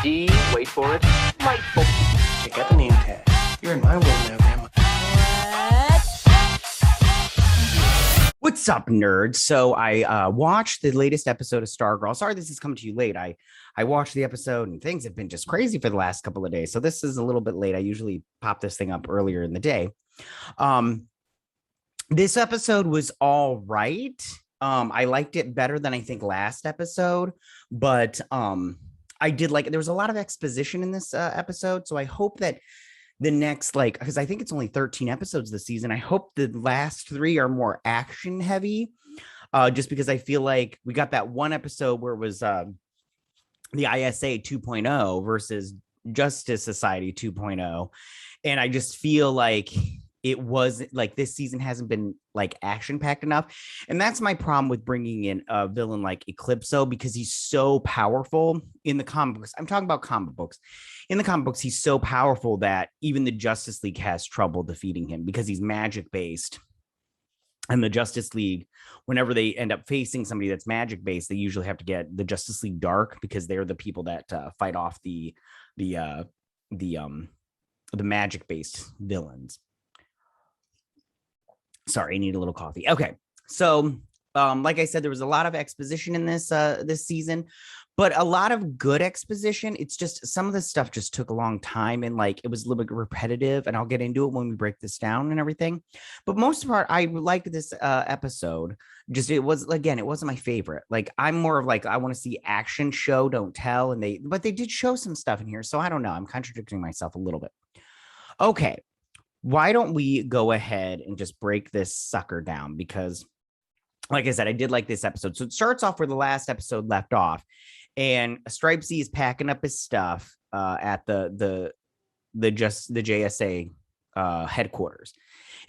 D, wait for it, Lightful. Check out the name tag. You're in my world now, Grandma. What's up, nerds? So I watched the latest episode of Stargirl. Sorry, this is coming to you late. I watched the episode and things have been just crazy for the last couple of days. So this is a little bit late. I usually pop this thing up earlier in the day. This episode was all right. I liked it better than I think last episode, but I did like there was a lot of exposition in this episode. So I hope that the next, like, because I think it's only 13 episodes this season. I hope the last 3 are more action heavy, just because I feel like we got that one episode where it was the ISA 2.0 versus Justice Society 2.0. And I just feel like it was like this season hasn't been like action packed enough. And that's my problem with bringing in a villain like Eclipso, because he's so powerful in the comic books. I'm talking about comic books. In the comic books, he's so powerful that even the Justice League has trouble defeating him because he's magic based. And the Justice League, whenever they end up facing somebody that's magic based, they usually have to get the Justice League Dark because they're the people that fight off the magic based villains. Sorry, I need a little coffee. Okay, so like I said, there was a lot of exposition in this season, but a lot of good exposition. It's just some of the stuff just took a long time and like it was a little bit repetitive, and I'll get into it when we break this down and everything. But most of the part, I liked this episode. Just it wasn't my favorite. Like I'm more of like I want to see action, show don't tell, and they did show some stuff in here. So I don't know. I'm contradicting myself a little bit. Okay. Why don't we go ahead and just break this sucker down? Because, like I said, I did like this episode. So it starts off where the last episode left off, and S.T.R.I.P.E is packing up his stuff at the JSA headquarters,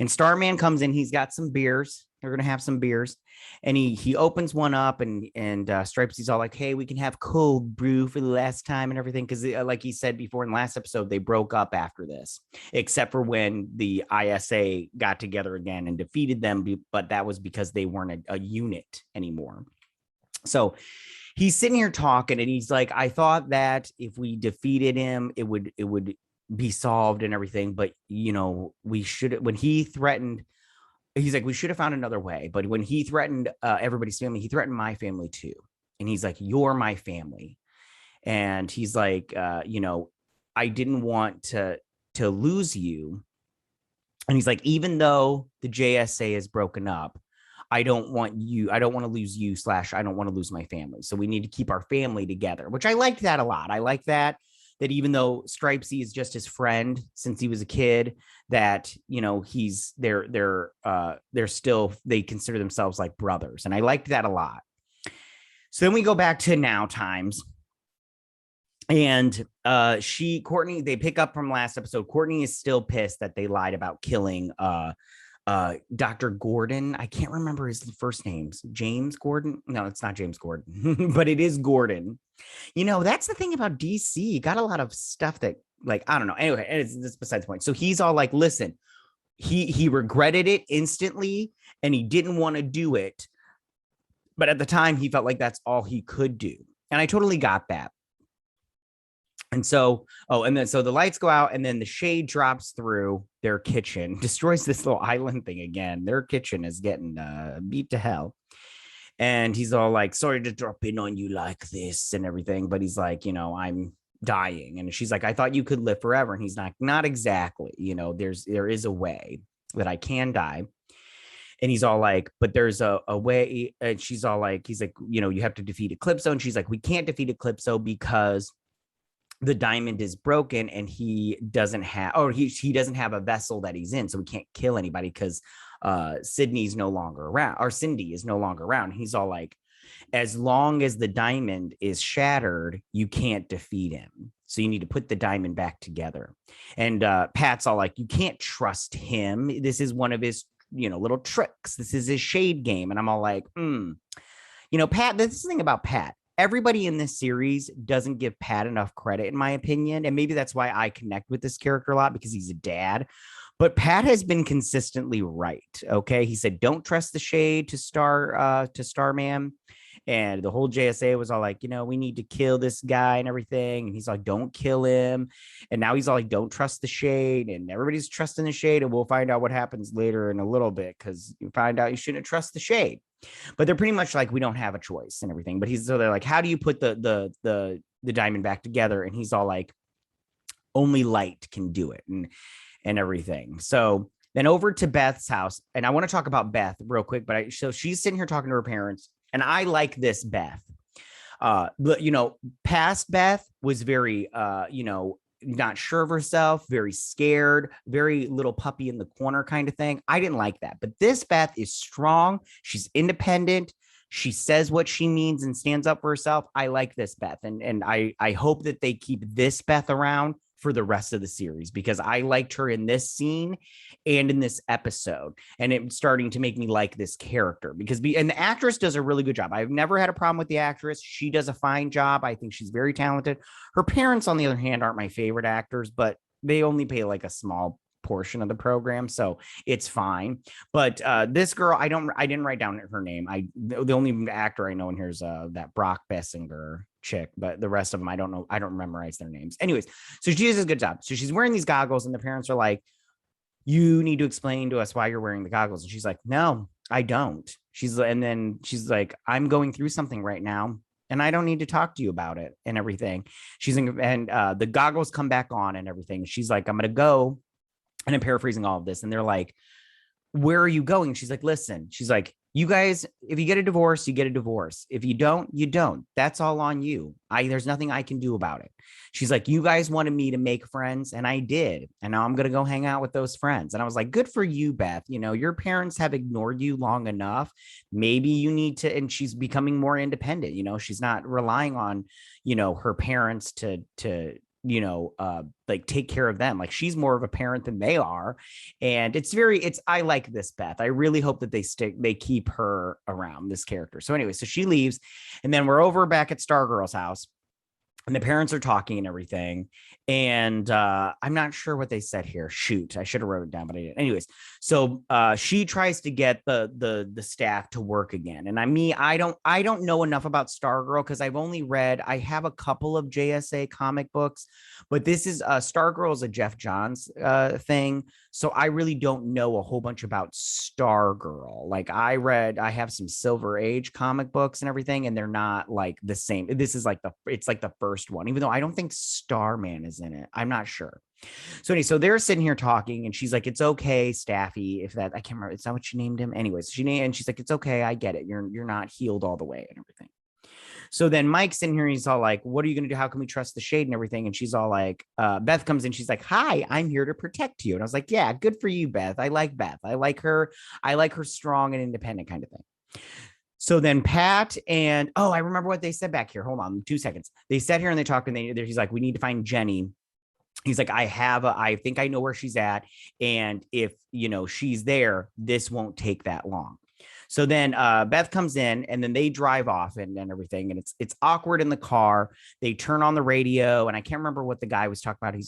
and Starman comes in. He's got some beers. They're gonna have some beers, and he opens one up, and S.T.R.I.P.E's all like, "Hey, we can have cold brew for the last time and everything," because like he said before in the last episode, they broke up after this, except for when the ISA got together again and defeated them, but that was because they weren't a unit anymore. So he's sitting here talking, and he's like, "I thought that if we defeated him, it would be solved and everything, but you know, we should." When he threatened. He's like, we should have found another way. But when he threatened everybody's family, he threatened my family too. And he's like, you're my family. And he's like, I didn't want to lose you. And he's like, even though the JSA is broken up, I don't want to lose you / I don't want to lose my family. So we need to keep our family together, which I liked that a lot. I like that even though S.T.R.I.P.E is just his friend since he was a kid, that, you know, they consider themselves like brothers. And I liked that a lot. So then we go back to now times. And Courtney, they pick up from last episode. Courtney is still pissed that they lied about killing Dr. Gordon. I can't remember his first names. James Gordon? No, it's not James Gordon, but it is Gordon. You know, that's the thing about DC. You got a lot of stuff that, like, I don't know. Anyway, it's besides the point. So he's all like, listen, he regretted it instantly and he didn't want to do it. But at the time, he felt like that's all he could do. And I totally got that. And so, so the lights go out, and then the shade drops through their kitchen, destroys this little island thing again. Their kitchen is getting beat to hell. And he's all like, sorry to drop in on you like this and everything. But he's like, you know, I'm dying. And she's like, I thought you could live forever. And he's like, not exactly. You know, there is a way that I can die. And he's all like, but there's a way. And she's all like, he's like, you know, you have to defeat Eclipso. And she's like, we can't defeat Eclipso because the diamond is broken and he doesn't have a vessel that he's in. So we can't kill anybody because Cindy is no longer around. He's all like, as long as the diamond is shattered, you can't defeat him. So you need to put the diamond back together. And Pat's all like, you can't trust him. This is one of his, you know, little tricks. This is his shade game. And I'm all like, you know, Pat, this is the thing about Pat. Everybody in this series doesn't give Pat enough credit, in my opinion. And maybe that's why I connect with this character a lot, because he's a dad. But Pat has been consistently right. Okay. He said, don't trust the shade to Starman. And the whole JSA was all like, we need to kill this guy and everything. And he's like, don't kill him. And now he's all like, don't trust the shade. And everybody's trusting the shade. And we'll find out what happens later in a little bit, because you find out you shouldn't trust the shade. But they're pretty much like, we don't have a choice and everything. But they're like, how do you put the diamond back together? And he's all like, only light can do it, and everything. So then over to Beth's house, and I want to talk about Beth real quick. But so she's sitting here talking to her parents, and I like this Beth. But past Beth was very not sure of herself, very scared, very little puppy in the corner kind of thing. I didn't like that. But this Beth is strong. She's independent. She says what she means and stands up for herself. I like this Beth. And I hope that they keep this Beth around for the rest of the series, because I liked her in this scene and in this episode. And it's starting to make me like this character, because and the actress does a really good job. I've never had a problem with the actress. She does a fine job. I think she's very talented. Her parents, on the other hand, aren't my favorite actors, but they only pay like a small portion of the program, so it's fine. But this girl, I didn't write down her name. The only actor I know in here is that Brock Bessinger chick, but the rest of them I don't know. I don't memorize their names. Anyways, so she does a good job. So she's wearing these goggles, and the parents are like, you need to explain to us why you're wearing the goggles. And she's like, no, I don't. And then she's like, I'm going through something right now, and I don't need to talk to you about it and everything. The goggles come back on and everything. She's like, I'm gonna go. And I'm paraphrasing all of this. And they're like, where are you going? She's like, listen, she's like, you guys, if you get a divorce, you get a divorce. If you don't, you don't. That's all on you. There's nothing I can do about it. She's like, you guys wanted me to make friends, and I did. And now I'm going to go hang out with those friends. And I was like, good for you, Beth. Your parents have ignored you long enough. Maybe you need to, and she's becoming more independent. She's not relying on, her parents to like take care of them. Like, she's more of a parent than they are. And I like this Beth. I really hope that they keep her around, this character. So anyway, so she leaves, and then we're over back at Stargirl's house, and the parents are talking and everything. And I'm not sure what they said here. Shoot, I should have wrote it down, but I didn't. Anyways, so she tries to get the staff to work again. And I don't know enough about Stargirl, because I have a couple of JSA comic books, but this is Stargirl is a Jeff Johns thing. So I really don't know a whole bunch about Stargirl. Like, I have some Silver Age comic books and everything, and they're not like the same. This is like it's like the first one, even though I don't think Starman is in it. I'm not sure. So anyway, so they're sitting here talking, and she's like, it's okay, Staffy, I can't remember. It's not what she named him. Anyways, and she's like, it's okay. I get it. You're not healed all the way and everything. So then Mike's in here, and he's all like, what are you going to do? How can we trust the shade and everything? And she's all like, Beth comes in. She's like, hi, I'm here to protect you. And I was like, yeah, good for you, Beth. I like Beth. I like her strong and independent kind of thing. So then Pat and, I remember what they said back here. Hold on 2 seconds. They sat here and they talked, and he's like, we need to find Jenny. He's like, I think I know where she's at. And if, she's there, this won't take that long. So then Beth comes in, and then they drive off and everything. And it's awkward in the car. They turn on the radio, and I can't remember what the guy was talking about.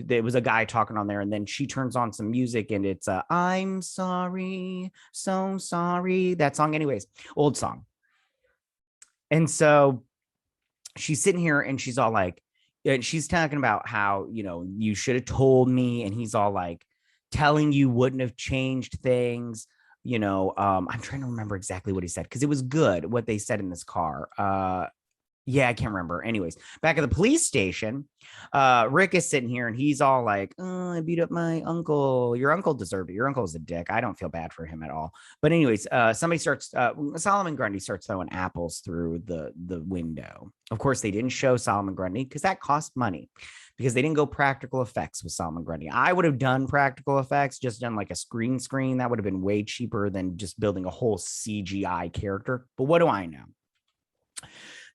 There was a guy talking on there, and then she turns on some music, and it's I'm sorry, so sorry. That song, anyways, old song. And so she's sitting here, and she's all like, and she's talking about how, you should have told me. And he's all like, telling you wouldn't have changed things. I'm trying to remember exactly what he said, because it was good what they said in this car. Yeah, I can't remember. Anyways, back at the police station, Rick is sitting here, and he's all like, I beat up my uncle. Your uncle deserved it. Your uncle's a dick. I don't feel bad for him at all. But anyways, Solomon Grundy starts throwing apples through the window. Of course, they didn't show Solomon Grundy, because that cost money, because they didn't go practical effects with Solomon Grundy. I would have done practical effects, just done like a screen. That would have been way cheaper than just building a whole CGI character. But what do I know?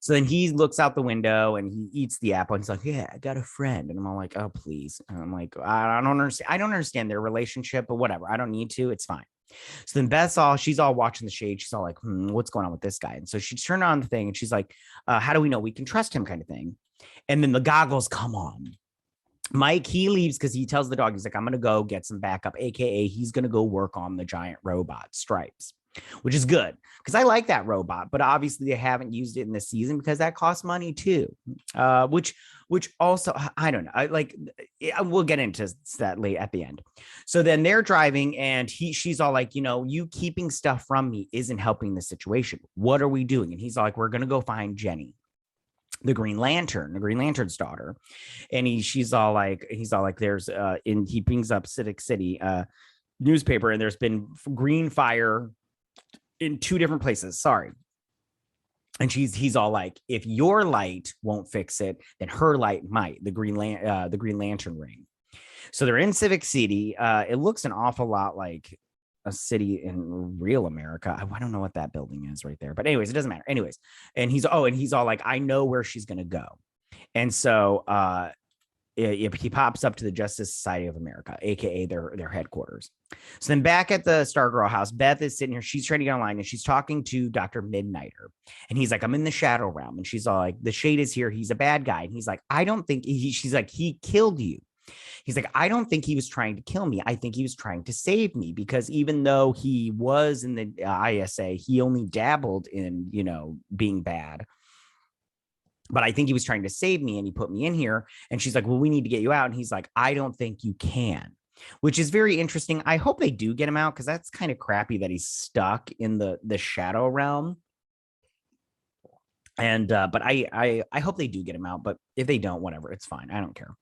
So then he looks out the window, and he eats the apple, and he's like, yeah, I got a friend. And I'm all like, oh, please. And I'm like, I don't understand their relationship, but whatever. I don't need to. It's fine. So then she's all watching the shade. She's all like, what's going on with this guy? And so she turned on the thing, and she's like, how do we know we can trust him, kind of thing. And then the goggles come on. Mike, he leaves because he tells the dog, he's like, I'm going to go get some backup, AKA he's going to go work on the giant robot Stripes. which is good because I like that robot, but obviously they haven't used it in this season because that costs money too. Which also I don't know. We'll get into that late at the end. So then they're driving and she's all like, you keeping stuff from me isn't helping the situation. What are we doing? And he's all like, we're gonna go find Jenny, the Green Lantern's daughter. And he's all like, there's he brings up Civic City newspaper, and there's been green fire in 2 different places. Sorry. And he's all like, if your light won't fix it, then her light might. The Green Lantern ring. So they're in Civic City. It looks an awful lot like a city in real America. I don't know what that building is right there, but anyways, it doesn't matter. Anyways, and he's all like, I know where she's gonna go. And so he pops up to the Justice Society of America, aka their headquarters. So then back at the Stargirl house, Beth is sitting here. She's trying to get online and she's talking to Dr. Mid-Niter. And he's like, I'm in the shadow realm. And she's all like, the Shade is here. He's a bad guy. And he's like, I don't think she's like, he killed you. He's like, I don't think he was trying to kill me. I think he was trying to save me, because even though he was in the ISA, he only dabbled in, being bad. But I think he was trying to save me and he put me in here. And she's like, well, we need to get you out. And he's like, I don't think you can, which is very interesting. I hope they do get him out, because that's kind of crappy that he's stuck in the shadow realm. And but I hope they do get him out. But if they don't, whatever, it's fine. I don't care.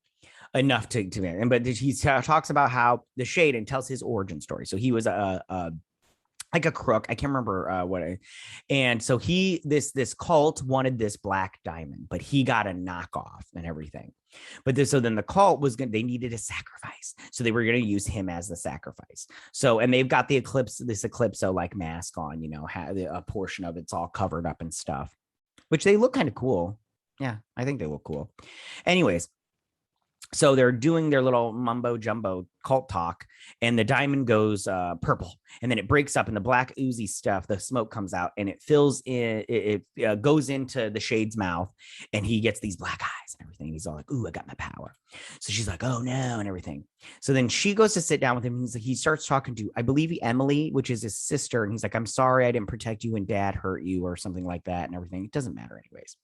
Enough to but he talks about how the Shade and tells his origin story. So he was like a crook. I can't remember and so this cult wanted this black diamond, but he got a knockoff and everything. So then the cult they needed a sacrifice, so they were going to use him as the sacrifice. So, and they've got this Eclipso like mask on, a portion of it's all covered up and stuff, which they look kind of cool. Yeah, I think they look cool. Anyways, so they're doing their little mumbo jumbo cult talk, and the diamond goes purple, and then it breaks up, and the black oozy stuff, the smoke comes out, and it fills in. It goes into the Shade's mouth, and he gets these black eyes and everything. He's all like, "Ooh, I got my power." So she's like, "Oh no," and everything. So then she goes to sit down with him. And he starts talking to, I believe, Emily, which is his sister, and he's like, "I'm sorry, I didn't protect you when Dad hurt you," or something like that, and everything. It doesn't matter, anyways.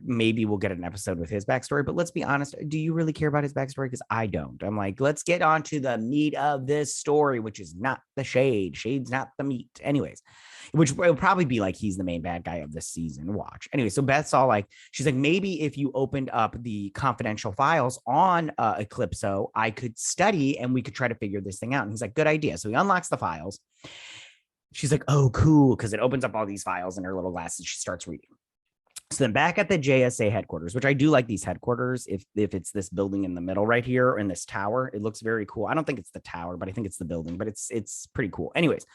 Maybe we'll get an episode with his backstory, but let's be honest. Do you really care about his backstory? Because I don't. I'm like, let's get on to the meat of this story, which is not the Shade. Shade's not the meat. Anyways, which will probably be like he's the main bad guy of this season. Watch. Anyway, so Beth's all like, she's like, maybe if you opened up the confidential files on Eclipso, I could study and we could try to figure this thing out. And he's like, good idea. So he unlocks the files. She's like, oh, cool. Because it opens up all these files in her little glasses. She starts reading. So then back at the JSA headquarters, which I do like these headquarters, if it's this building in the middle right here in this tower, it looks very cool. I don't think it's the tower, but I think it's the building, but it's pretty cool. Anyways,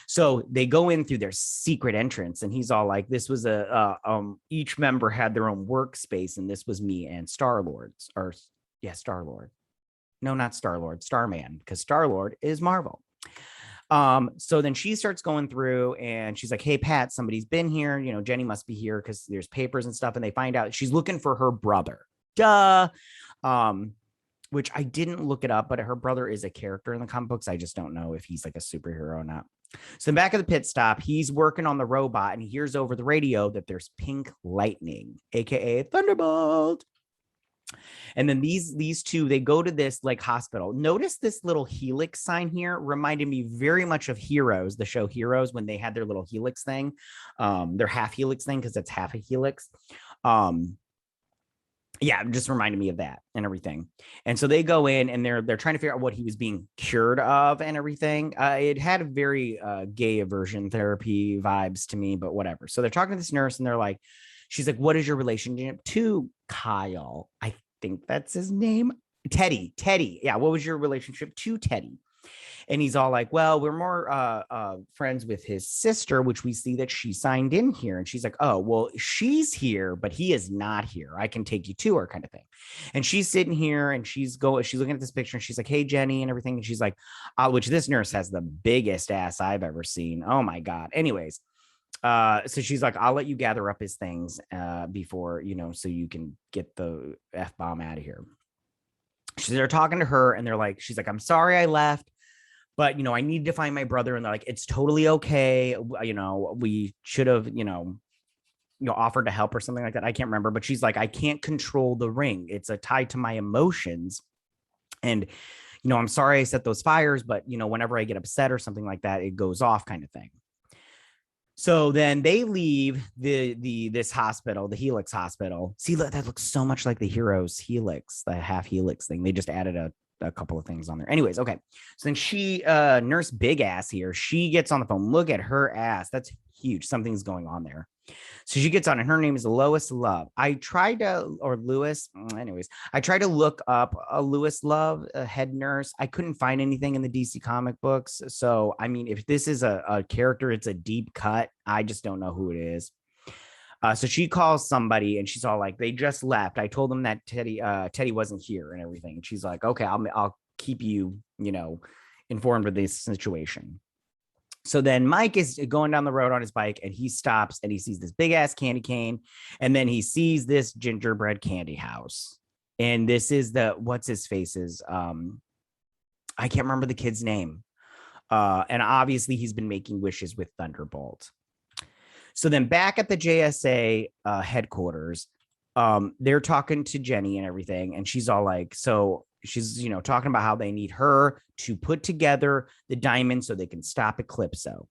so they go in through their secret entrance, and he's all like, this was each member had their own workspace, and this was me and Star-Lord. Star-Lord. No, not Star-Lord, Starman, because Star-Lord is Marvel. So then she starts going through, and she's like, hey, Pat, somebody's been here. Jenny must be here because there's papers and stuff. And they find out she's looking for her brother. Duh. Which I didn't look it up, but her brother is a character in the comic books. I just don't know if he's like a superhero or not. So back at the pit stop, he's working on the robot, and he hears over the radio that there's pink lightning, aka Thunderbolt. And then these two, they go to this like hospital. Notice this little helix sign here reminded me very much of Heroes, the show Heroes, when they had their little helix thing, their half helix thing, because it's half a helix. Yeah, it just reminded me of that and everything. And so they go in, and they're trying to figure out what he was being cured of and everything. It had a very gay aversion therapy vibes to me, but whatever. So they're talking to this nurse, and they're like, she's like, what is your relationship to Kyle? I think that's his name. Teddy. Yeah. What was your relationship to Teddy? And he's all like, well, we're more friends with his sister, which we see that she signed in here. And she's like, oh, well, she's here, but he is not here. I can take you to her, kind of thing. And she's sitting here, and she's looking at this picture, and she's like, hey, Jenny, and everything. And she's like, which this nurse has the biggest ass I've ever seen. Oh my God. Anyways. So she's like, I'll let you gather up his things before, so you can get the F-bomb out of here. They're talking to her, and she's like, I'm sorry I left, but I need to find my brother. And they're like, it's totally okay. We should have, offered to help or something like that. I can't remember, but she's like, I can't control the ring. It's a tied to my emotions. And, I'm sorry I set those fires, but whenever I get upset or something like that, it goes off kind of thing. So then they leave this hospital, the Helix Hospital. See, look, that looks so much like the Heroes Helix, the half Helix thing. They just added a couple of things on there. Anyways, okay. So then she, Nurse Big Ass here, she gets on the phone. Look at her ass. That's huge. Something's going on there. So she gets on, and her name is Lois Love. I tried to, or Lewis, anyways, I tried to look up a Lewis Love, a head nurse. I couldn't find anything in the DC comic books. So, I mean, if this is a character, it's a deep cut. I just don't know who it is. So she calls somebody, and she's all like, they just left. I told them that Teddy wasn't here and everything. And she's like, okay, I'll keep you, informed of this situation. So then Mike is going down the road on his bike, and he stops and he sees this big ass candy cane. And then he sees this gingerbread candy house. And this is what's his face's. I can't remember the kid's name. And obviously he's been making wishes with Thunderbolt. So then back at the JSA headquarters, they're talking to Jenny and everything. And she's all like, so she's, talking about how they need her to put together the diamond so they can stop Eclipso.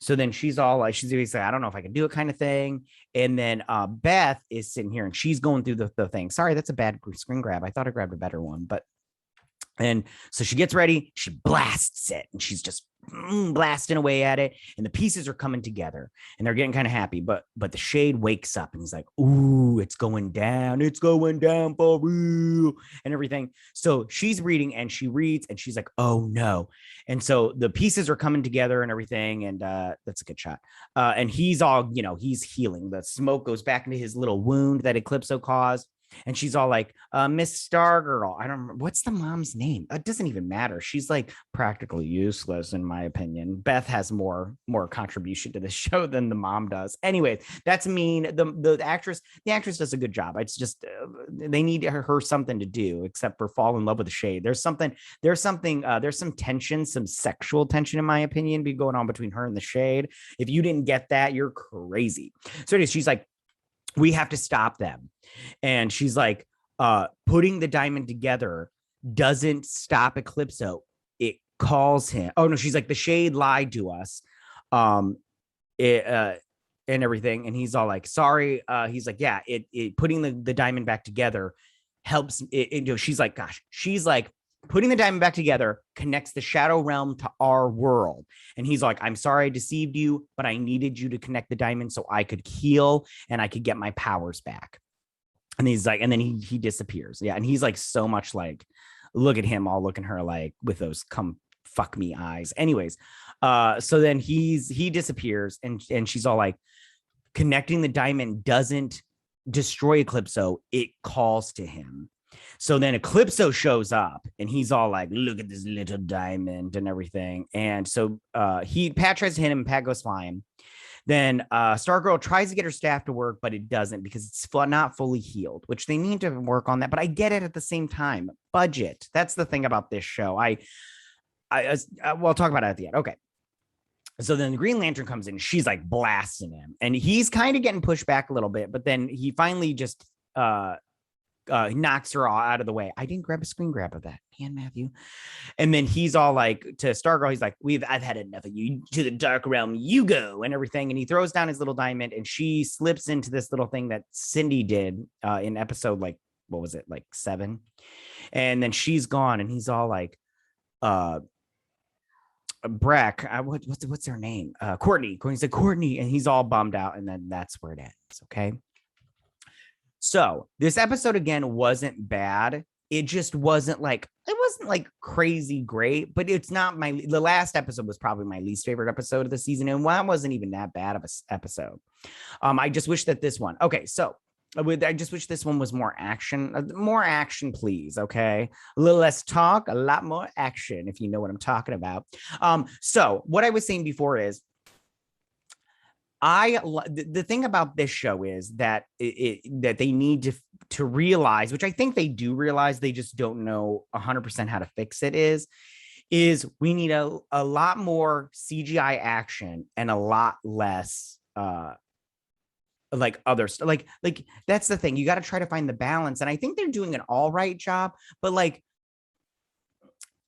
So then she's all like, she's basically, I don't know if I can do it kind of thing. And then Beth is sitting here, and she's going through the thing. Sorry, that's a bad screen grab. I thought I grabbed a better one, but. And so she gets ready, she blasts it, and she's just blasting away at it. And the pieces are coming together, and they're getting kind of happy. But the Shade wakes up, and he's like, ooh, it's going down for real, and everything. So she's reading, and she reads, and she's like, oh no. And so the pieces are coming together and everything. And that's a good shot. And he's all, he's healing. The smoke goes back into his little wound that Eclipso caused. And she's all like, Miss Stargirl. I don't remember. What's the mom's name? It doesn't even matter. She's like practically useless, in my opinion. Beth has more contribution to this show than the mom does. Anyway, that's mean. The actress does a good job. It's just they need her something to do except for fall in love with the Shade. There's some tension, some sexual tension, in my opinion, be going on between her and the Shade. If you didn't get that, you're crazy. So anyways, she's like, we have to stop them. And she's like, putting the diamond together doesn't stop Eclipso. It calls him. Oh no, she's like, the Shade lied to us. And everything. And he's all like, sorry. He's like, yeah, it putting the diamond back together helps it. She's like, gosh, she's like, putting the diamond back together connects the shadow realm to our world. And he's like, I'm sorry I deceived you, but I needed you to connect the diamond so I could heal and I could get my powers back. And he's like, and then he disappears. Yeah. And he's like, so much like, look at him, all looking at her like with those come fuck me eyes. Anyways, so then he disappears, and she's all like, connecting the diamond doesn't destroy Eclipso, it calls to him. So then Eclipso shows up, and he's all like, look at this little diamond and everything. And so Pat tries to hit him, and Pat goes flying. Then Stargirl tries to get her staff to work, but it doesn't because it's not fully healed, which they need to work on that. But I get it at the same time. Budget. That's the thing about this show. We'll talk about it at the end. Okay. So then the Green Lantern comes in. She's like blasting him, and he's kind of getting pushed back a little bit. But then he finally just knocks her all out of the way. I didn't grab a screen grab of that. Man, Matthew. And then he's all like to Stargirl, he's like, I've had enough of you. To the dark realm you go, and everything. And he throws down his little diamond, and she slips into this little thing that Cindy did in episode, like, what was it, like 7? And then she's gone, and he's all like, Breck, what's her name? Courtney. Courtney's like, Courtney, and he's all bummed out, and then that's where it ends. Okay. So this episode again wasn't bad. It just wasn't like crazy great, but it's not the last episode was probably my least favorite episode of the season. And one wasn't even that bad of an episode. I just wish that this one, okay. So I just wish this one was more action, please. Okay. A little less talk, a lot more action, if you know what I'm talking about. So what I was saying before is, the thing about this show is that that they need to realize, which I think they do realize, they just don't know 100% how to fix it, is is we need a lot more CGI action and a lot less like other stuff. Like that's the thing. You got to try to find the balance. And I think they're doing an all right job, but like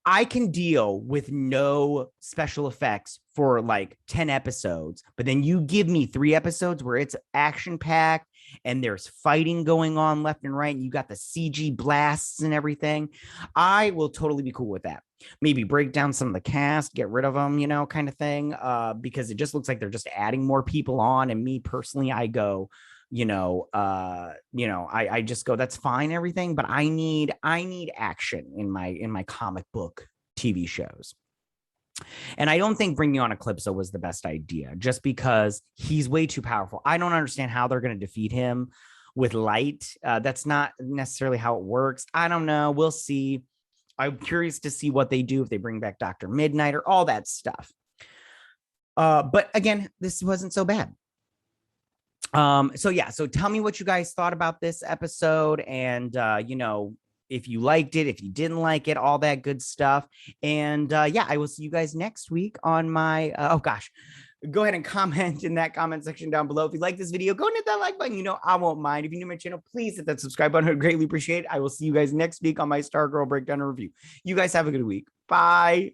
I can deal with no special effects for like 10 episodes, but then you give me 3 episodes where it's action packed and there's fighting going on left and right, and you got the CG blasts and everything. I will totally be cool with that. Maybe break down some of the cast, get rid of them, kind of thing, because it just looks like they're just adding more people on. And me personally, I go, I just go, that's fine, everything, but I need action in my comic book TV shows. And I don't think bringing on Eclipso was the best idea, just because he's way too powerful. I don't understand how they're going to defeat him with light. That's not necessarily how it works. I don't know. We'll see. I'm curious to see what they do if they bring back Dr. Mid-Nite or all that stuff. But again, this wasn't so bad. So tell me what you guys thought about this episode, and if you liked it, if you didn't like it, all that good stuff. And I will see you guys next week on my go ahead and comment in that comment section down below. If you like this video, go and hit that like button. I won't mind. If you're new to my channel, please hit that subscribe button. I'd greatly appreciate it. I will see you guys next week on my Stargirl breakdown and review. You guys have a good week. Bye.